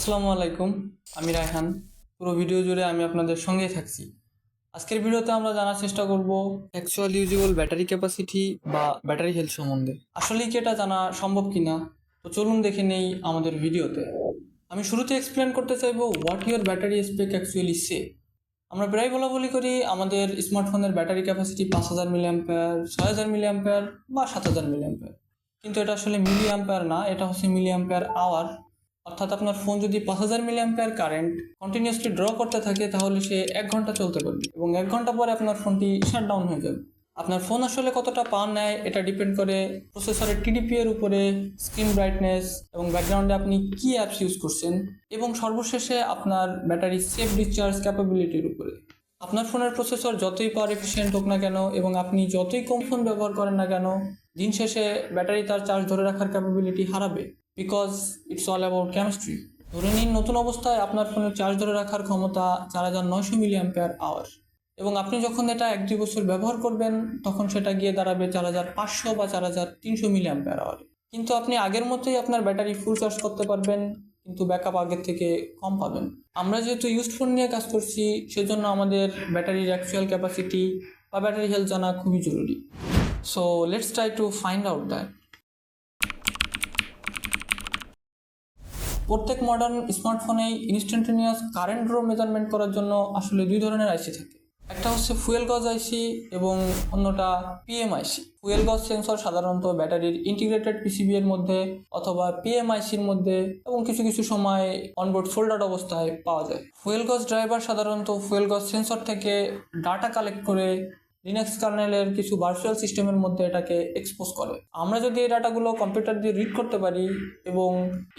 আসসালামু আলাইকুম, আমি রায়হান। পুরো ভিডিও জুড়ে আমি আপনাদের সঙ্গেই থাকছি। আজকের ভিডিওতে আমরা জানার চেষ্টা করব অ্যাকচুয়াল ইউজেবল ব্যাটারি ক্যাপাসিটি বা ব্যাটারি হেলথ সম্বন্ধে। আসলেই কি এটা জানা সম্ভব কিনা? তো চলুন দেখে নেই আমাদের ভিডিওতে। আমি শুরুতে এক্সপ্লেন করতে চাইবো what your battery spec actually say. আমরা প্রায় বলা করি আমাদের স্মার্টফোনের ব্যাটারি ক্যাপাসিটি 5000 মিলি অ্যাম্পেয়ার, 6000 মিলি অ্যাম্পেয়ার বা 7000 মিলি অ্যাম্পেয়ার। কিন্তু এটা আসলে মিলি অ্যাম্পেয়ার না, এটা হচ্ছে মিলি অ্যাম্পেয়ার আওয়ার। অর্থাৎ আপনার ফোন যদি 5000 মিলি অ্যাম্পেয়ার কারেন্ট কন্টিনিউয়াসলি ড্র করতে থাকে তাহলে সে 1 ঘন্টা চলতে পারবে এবং 1 ঘন্টা পরে আপনার ফোনটি শাটডাউন হয়ে যাবে। আপনার ফোন আসলে কতটা পাওয়ার নেয় এটা ডিপেন্ড করে প্রসেসরের টিডিপি এর উপরে, স্ক্রিন ব্রাইটনেস এবং ব্যাকগ্রাউন্ডে আপনি কি অ্যাপস ইউজ করছেন এবং সর্বশেষে আপনার ব্যাটারি সেফ ডিসচার্জ ক্যাপাবিলিটির উপরে। আপনার ফোনের প্রসেসর যতই পাওয়ার এফিসিয়েন্ট হোক না কেন এবং আপনি যতই কম ফোন ব্যবহার করেন না কেন, দিন শেষে ব্যাটারি তার চার্জ ধরে রাখার ক্যাপাবিলিটি হারাবে, because it's all about chemistry. ধরে নিন নতুন অবস্থায় আপনার ফোনের চার্জ ধরে রাখার ক্ষমতা 4900 মিলি অ্যাম্পিয়ার আওয়ার এবং আপনি যখন এটা 1-2 বছর ব্যবহার করবেন তখন সেটা গিয়ে দাঁড়াবে 4500 বা 4300 মিলি অ্যাম্পিয়ার আওয়ার। কিন্তু আপনি আগের মতোই আপনার ব্যাটারি ফুল চার্জ করতে পারবেন, কিন্তু ব্যাকআপ আগের থেকে কম পাবেন। আমরা যেহেতু ইউজড ফোন নিয়ে কাজ করছি সেজন্য আমাদের ব্যাটারির অ্যাকচুয়াল ক্যাপাসিটি বা ব্যাটারি হেলথ জানা খুবই জরুরি। So let's try to find out that. প্রত্যেক মডার্ন স্মার্টফোনেই ইনস্ট্যান্টেনিয়াস কারেন্ট ড্র মেজারমেন্ট করার জন্য আসলে দুই ধরনের আইসি থাকে। একটা হচ্ছে ফুয়েল গজ আইসি এবং অন্যটা পিএমআইসি। ফুয়েল গজ সেন্সর সাধারণত ব্যাটারির ইন্টিগ্রেটেড পিসিবি এর মধ্যে অথবা পিএমআইসির মধ্যে এবং কিছু কিছু সময় অনবোর্ড ফোল্ডার অবস্থায় পাওয়া যায়। ফুয়েল গজ ড্রাইভার সাধারণত ফুয়েল গজ সেন্সর থেকে ডাটা কালেক্ট করে লিনাক্স কার্নেলের কিছু ভার্চুয়াল সিস্টেমের মধ্যে এটাকে এক্সপোজ করে। আমরা যদি এই ডাটাগুলো কম্পিউটার দিয়ে রিড করতে পারি এবং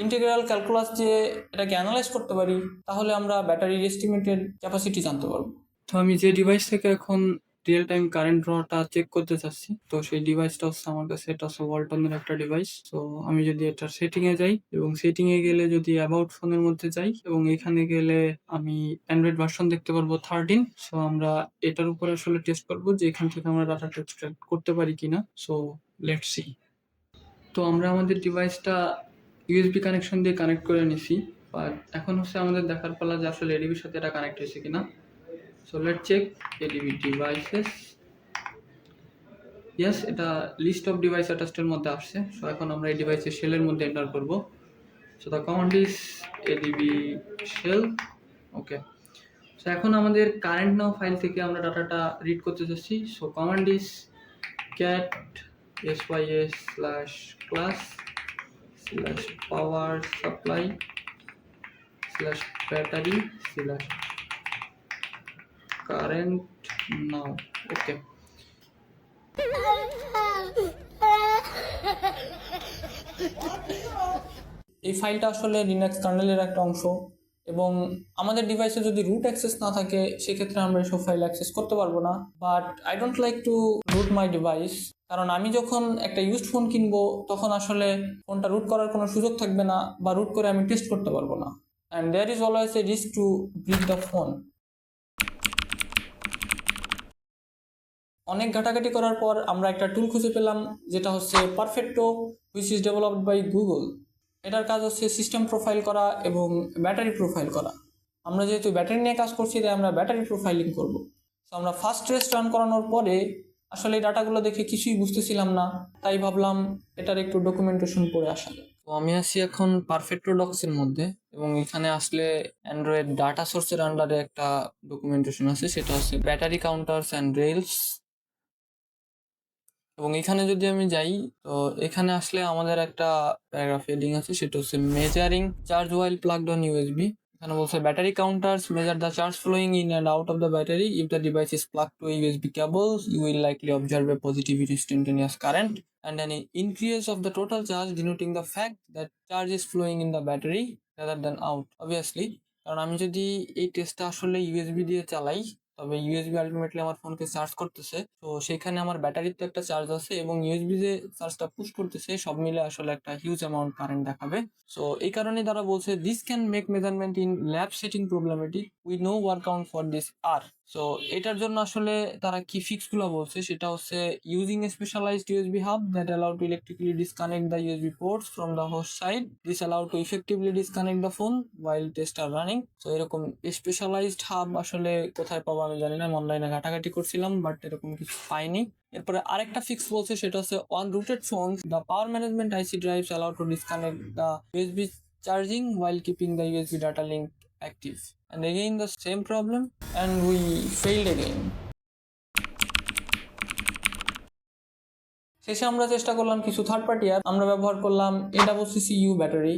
ইন্টিগ্রাল ক্যালকুলাস দিয়ে এটাকে অ্যানালাইজ করতে পারি তাহলে আমরা ব্যাটারির এস্টিমেটেড ক্যাপাসিটি জানতে পারবো। তো আমি যে ডিভাইস থেকে এখন রিয়েল টাইম কারেন্ট ড্রটা চেক করতে চাচ্ছি, তো সেই ডিভাইসটা হচ্ছে আমার কাছে, এটা হচ্ছে ওয়ালটনের একটা ডিভাইস। তো আমি যদি এটার সেটিংয়ে যাই এবং সেটিংয়ে গেলে যদি অ্যাবাউট ফোনের মধ্যে যাই এবং এখানে গেলে আমি অ্যান্ড্রয়েড ভার্সন দেখতে পারবো 13। সো আমরা এটার উপরে আসলে টেস্ট করবো যে এখান থেকে আমরা ডাটাটা এক্সট্রাক্ট করতে পারি কিনা। So let's see. তো আমরা আমাদের ডিভাইসটা ইউএসবি কানেকশন দিয়ে কানেক্ট করে নিছি, বাট এখন হচ্ছে আমাদের দেখার পালা যে আসলে এডিবির সাথে এটা কানেক্ট হয়েছে কিনা। So let's check ADB devices. Yes, এটা লিস্ট অফ ডিভাইস অ্যাটাচডের মধ্যে আসছে। সো এখন আমরা এই ডিভাইসের শেলের মধ্যে এন্টার করব। So the command is ADB shell. Okay, so এখন আমাদের কারেন্ট নাও ফাইল থেকে আমরা ডাটাটা রিড করতে চাচ্ছি। So command is cat sys/class/power supply/battery/current now. ওকে, এই ফাইলটা আসলে লিনাক্স কার্নেলের একটা অংশ এবং আমাদের ডিভাইসে যদি রুট অ্যাক্সেস না থাকে সেক্ষেত্রে আমরা এসব ফাইল অ্যাক্সেস করতে পারবো না। But I don't like to root my device, কারণ আমি যখন একটা ইউজড ফোন কিনবো তখন আসলে ফোনটা রুট করার কোনো সুযোগ থাকবে না বা রুট করে আমি টেস্ট করতে পারবো না, and there is always a risk to brick the phone. অনেক ঘাটাঘাটি করার পর আমরা একটা টুল খুঁজে পেলাম যেটা হচ্ছে Perfetto, which is developed by Google. এটার কাজ হচ্ছে সিস্টেম প্রোফাইল করা এবং ব্যাটারি প্রোফাইল করা। আমরা যেহেতু ব্যাটারি নিয়ে কাজ করছি তাই আমরা ব্যাটারি প্রোফাইলিং করব। তো আমরা ফার্স্ট টেস্ট রান করানোর পরে আসলে এই ডাটাগুলো দেখে কিছুই বুঝতেছিলাম না, তাই ভাবলাম এটার একটু ডকুমেন্টেশন পড়ে আসা যায়। তো আমি আছি এখন পারফেক্টো ডক্সের মধ্যে এবং এখানে আসলে অ্যান্ড্রয়েড ডাটা সোর্সের আন্ডারে একটা ডকুমেন্টেশন আছে, সেটা হচ্ছে ব্যাটারি কাউন্টার্স অ্যান্ড রেলস। এবং এখানে যদি আমি যাই তো এখানে আসলে আমাদের একটা প্যারাগ্রাফ হেডিং আছে, সেটা হচ্ছে measuring charge while plugged on USB. এখানে বলছে battery counters measure the charge flowing in and out of the battery. If the device is plugged to USB cable, you will likely observe a positive instantaneous current and an increase of the total charge, denoting the fact that charge is flowing in the battery rather than out. Obviously, কারণ আমি যদি এই টেস্টটা আসলে USB দিয়ে চালাই তবে USB ultimately আমার ফোনকে চার্জ করতেছে, তো সেখানে আমার ব্যাটারির তো একটা চার্জ আছে এবং ইউএসবি যে চার্জটা পুশ করতেছে সব মিলে আসলে একটা হিউজ অ্যামাউন্ট কারেন্ট দেখাবে। সো এই কারণে তারা বলছে this can make measurement in lab setting problematic we know work count for this আর। সো এটার জন্য আসলে তারা কি ফিক্স গুলো বলছে সেটা হচ্ছে using specialized USB hub that allow to electrically disconnect the USB ports from the host side, this allow to effectively disconnect the phone while test are running. তো এরকম স্পেশালাইজড হাব আসলে কোথায় পাবো আমি জানি না, আমি অনলাইনে ঘাটাঘাটি করছিলাম বাট এরকম কিছু পাইনি। এরপরে আরেকটা ফিক্স বলছে সেটা হচ্ছে on rooted phone the power management IC drives allow to disconnect the USB charging while keeping the USB data link active. And again the same problem and we failed again. শেষে আমরা চেষ্টা করলাম কিছু third party app, আমরা ব্যবহার করলাম AWCCU battery.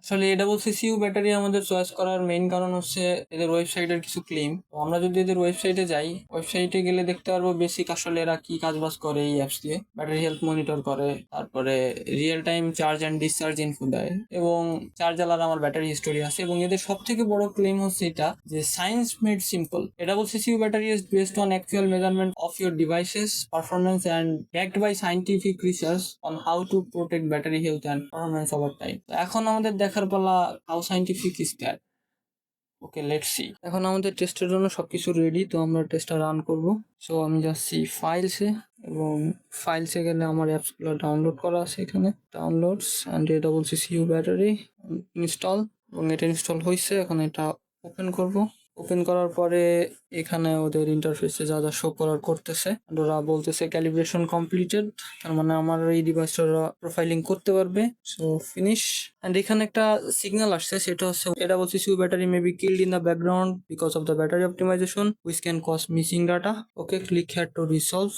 আসলে AWCCU battery আমাদের চয়েস করার মেইন কারণ হচ্ছে এদের ওয়েবসাইটের কিছু ক্লেম। তো আমরা যদি এদের ওয়েবসাইটে যাই, ওয়েবসাইটে গেলে দেখতে পারবো বেসিক আসলে এরা কি কাজবাজ করে এই অ্যাপস দিয়ে। ব্যাটারি হেলথ মনিটর করে, তারপরে real time charge and discharge info দেয়, এবং চার্জ আলার আমার ব্যাটারি হিস্টোরি আছে। এবং এদের সব থেকে বড় ক্লেম হচ্ছে এটা যে science made simple. AWCCU battery is based on actual measurement of your devices performance and backed by scientific research on how to protect battery health and performance over time. এখন আমাদের দেখার পালা how scientific is that. Okay, let's see. এখন আমাদের টেস্টের জন্য সবকিছু ready, তো আমরা টেস্টটা রান করব। সো আমি যাচ্ছি ফাইলসে, এবং ফাইলসে গেলে আমার অ্যাপসগুলো ডাউনলোড করা আছে, এখানে downloads and AWCCU battery install, এবং এটা ইনস্টল হয়েছে। এখন এটা ওপেন করব। ওপেন করার পরে এখানে ওদের ইন্টারফেসে যা যা শো করার করতেছে, ওরা বলতেছে ক্যালিব্রেশন কমপ্লিটেড, তার মানে আমার এই ডিভাইসটা ওরা প্রোফাইলিং করতে পারবে। So finish. অ্যান্ড এখানে একটা সিগন্যাল আসছে, সেটা হচ্ছে AWCCU battery may be killed in the background because of the battery optimization which can cause missing data. Okay, click here to resolve,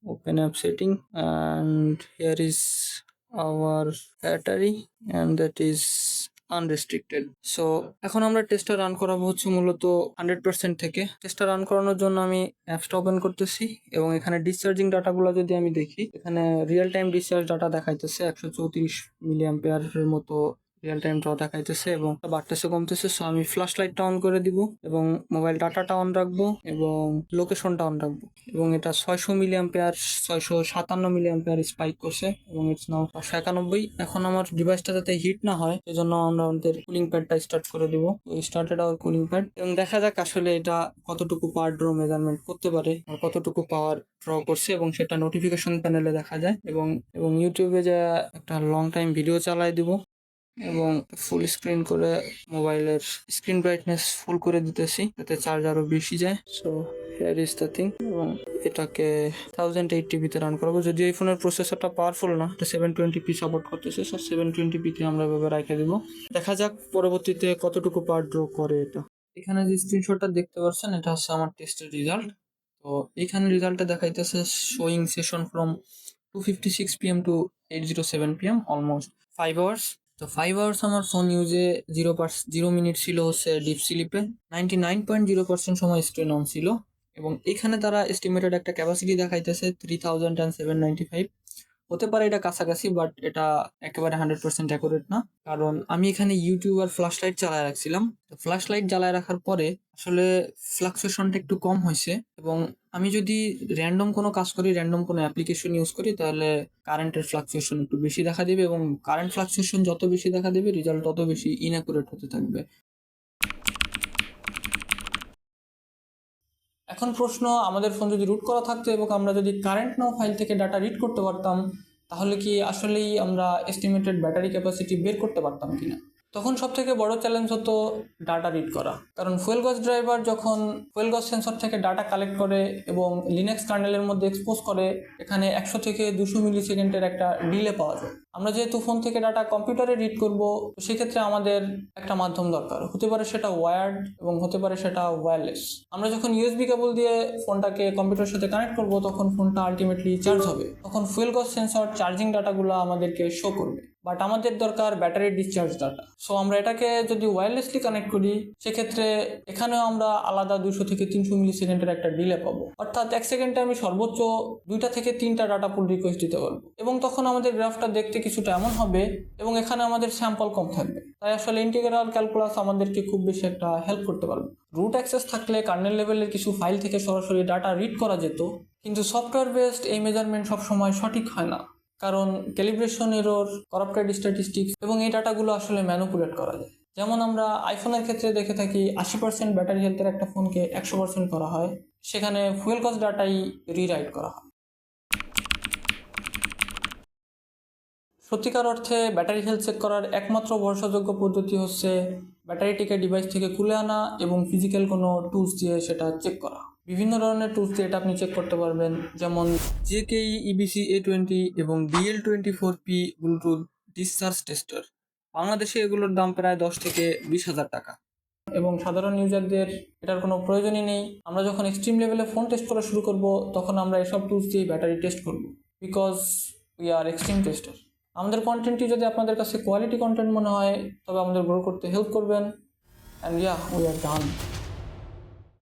open app setting, and here is our battery and that is unrestricted. So এখন আমরা টেস্টটা run করাবো হচ্ছে মূলত 100% থেকে। টেস্টটা run করানোর জন্য আমি অ্যাপসটা ওপেন করতেছি, এবং এখানে ডিসচার্জিং ডাটাগুলো যদি আমি দেখি, এখানে রিয়েল টাইম ডিসচার্জ ডাটা দেখাইতেছে 134 মিলি অ্যাম্পিয়ারের মতো রিয়েল টাইম ড্র দেখাইতেছে, এবং বাড়তেছে কমতেছে। সো আমি ফ্ল্যাশ লাইটটা অন করে দিব, এবং মোবাইল ডাটাটা অন রাখবো, এবং লোকেশনটা অন রাখবো, এবং এটা 600 milliampere 657 milliampere spike করছে, এবং ইটস নাও 591। এখন আমার ডিভাইসটা যাতে হিট না হয় সেজন্য আমরা আমাদের কুলিং প্যাডটা স্টার্ট করে দিব। তো স্টার্টেড আওয়ার কুলিং প্যাড, এবং দেখা যাক আসলে এটা কতটুকু পাওয়ার ড্র মেজারমেন্ট করতে পারে, আর কতটুকু পাওয়ার ড্র করছে, এবং সেটা নোটিফিকেশন প্যানেলে দেখা যায়। এবং ইউটিউবে যা একটা লং টাইম ভিডিও চালাই দিব, এবং ফুল স্ক্রিন করে মোবাইলের স্ক্রিন ব্রাইটনেস ফুল করে দিতেছি যাতে চার্জ আরো বেশি যায়। So here is the thing, এবং এটাকে 1080p তে রান করবো। যদিও এই ফোনের প্রসেসরটা পাওয়ারফুল না, এটা 720p সাপোর্ট করতেছে, সো 720p তে আমরা এভাবে রেখে দিব। দেখা যাক পরবর্তীতে কতটুকু পাওয়ার ড্র করে এটা। এখানে যে স্ক্রিনশটটা দেখতে পাচ্ছেন এটা হচ্ছে আমার টেস্টের রেজাল্ট। তো এখানে রেজাল্টটা দেখাইতেছে showing session from 2:56 PM to 8:07 PM, almost 5 hours. তো 5 আওয়ার্স আমার ফোন ইউজে 0 মিনিট ছিল হচ্ছে ডিপ স্লিপে, 99.0% সময় স্ক্রিন অন ছিল, এবং এখানে তারা এস্টিমেটেড একটা ক্যাপাসিটি দেখাইতেছে 3795। হতে পারে এটা কাছাকাছি, বাট এটা একেবারে 100% অ্যাকুরেট না, কারণ আমি এখানে ইউটিউব আর ফ্ল্যাশ লাইট চালায় রাখছিলাম। ফ্ল্যাশ লাইট জ্বালায় রাখার পরে আসলে ফ্লাকচুয়েশনটা একটু কম হয়েছে, এবং আমি যদি র্যান্ডম কোনো কাজ করি, র্যান্ডম কোনো অ্যাপ্লিকেশন ইউজ করি, তাহলে কারেন্টের ফ্লাকচুয়েশন একটু বেশি দেখা দেবে, এবং কারেন্ট ফ্লাকচুয়েশন যত বেশি দেখা দেবে রেজাল্ট তত বেশি ইনঅ্যাকুরেট হতে থাকবে। এখন প্রশ্ন, আমাদের ফোন যদি রুট করা থাকতো এবং আমরা যদি কারেন্ট নাও ফাইল থেকে ডাটা রিড করতে পারতাম, তাহলে কি আসলেই আমরা এস্টিমেটেড ব্যাটারি ক্যাপাসিটি বের করতে পারতাম কিনা? তখন সব থেকে বড় চ্যালেঞ্জ হতো ডাটা রিড করা, কারণ ফুয়েল গজ ড্রাইভার যখন ফুয়েল গজ সেন্সর থেকে ডাটা কালেক্ট করে এবং লিনাক্স কার্নেলের মধ্যে এক্সপোজ করে, এখানে 100 থেকে 200 মিলি সেকেন্ডের একটা ডিলে পাওয়া যায়। আমরা যেহেতু ফোন থেকে ডাটা কম্পিউটারে রিড করব, সেক্ষেত্রে আমাদের একটা মাধ্যম দরকার, হতে পারে সেটা ওয়্যার্ড এবং হতে পারে সেটা ওয়্যারলেস। আমরা যখন ইউএসবি কেবল দিয়ে ফোনটাকে কম্পিউটারের সাথে কানেক্ট করব, তখন ফোনটা আলটিমেটলি চার্জ হবে, তখন ফুয়েল গজ সেন্সর চার্জিং ডাটাগুলো আমাদেরকে শো করবে, বাট আমাদের দরকার ব্যাটারি ডিসচার্জ ডাটা। সো আমরা এটাকে যদি ওয়্যারলেসলি কানেক্ট করি, সেক্ষেত্রে এখানেও আমরা আলাদা 200 থেকে 300 মিলি সেকেন্ডের একটা ডিলে পাবো, অর্থাৎ 1 সেকেন্ডে আমি সর্বোচ্চ 2টা থেকে 3টা ডাটা পুল রিকোয়েস্ট দিতে পারবো, এবং তখন আমাদের গ্রাফটা দেখতে কিছুটা এমন হবে, এবং এখানে আমাদের স্যাম্পল কম থাকবে। তাই আসলে ইন্টিগ্রাল ক্যালকুলাস আমাদেরকে খুব বেশি একটা হেল্প করতে পারবে। রুট অ্যাক্সেস থাকলে কার্নেল লেভেলের কিছু ফাইল থেকে সরাসরি ডাটা রিড করা যেত, কিন্তু সফটওয়্যার বেসড এই মেজারমেন্ট সবসময় সঠিক হয় না, কারণ ক্যালিব্রেশন এরর, করাপ্টেড স্ট্যাটিস্টিক্স এবং এই ডাটাগুলো আসলে ম্যানিপুলেট করা যায়। যেমন আমরা আইফোনের ক্ষেত্রে দেখে থাকি 80% ব্যাটারি হেলথের একটা ফোনকে 100% করা হয়, সেখানে ফুয়েল কস্ট ডাটাই রিরাইট করা হয়। সত্যিকার অর্থে ব্যাটারি হেলথ চেক করার একমাত্র ভরসাযোগ্য পদ্ধতি হচ্ছে ব্যাটারিটিকে ডিভাইস থেকে খুলে আনা এবং ফিজিক্যাল কোনো টুলস দিয়ে সেটা চেক করা। বিভিন্ন ধরনের টুলস দিয়ে এটা আপনি চেক করতে পারবেন, যেমন জেকেই ইবিসি A20 এবং DL24P ব্লুটুথ ডিসচার্জ টেস্টার। বাংলাদেশে এগুলোর দাম প্রায় 10 থেকে 20,000 টাকা এবং সাধারণ ইউজারদের এটার কোনো প্রয়োজনই নেই। আমরা যখন এক্সট্রিম লেভেলে ফোন টেস্ট করা শুরু করব তখন আমরা এসব টুলস দিয়ে ব্যাটারি টেস্ট করব, because we are extreme tester. আমাদের কন্টেন্টটি যদি আপনাদের কাছে কোয়ালিটি কন্টেন্ট মনে হয় তবে আমাদের গ্রো করতে হেল্প করবেন, অ্যান্ড উই আর ডান।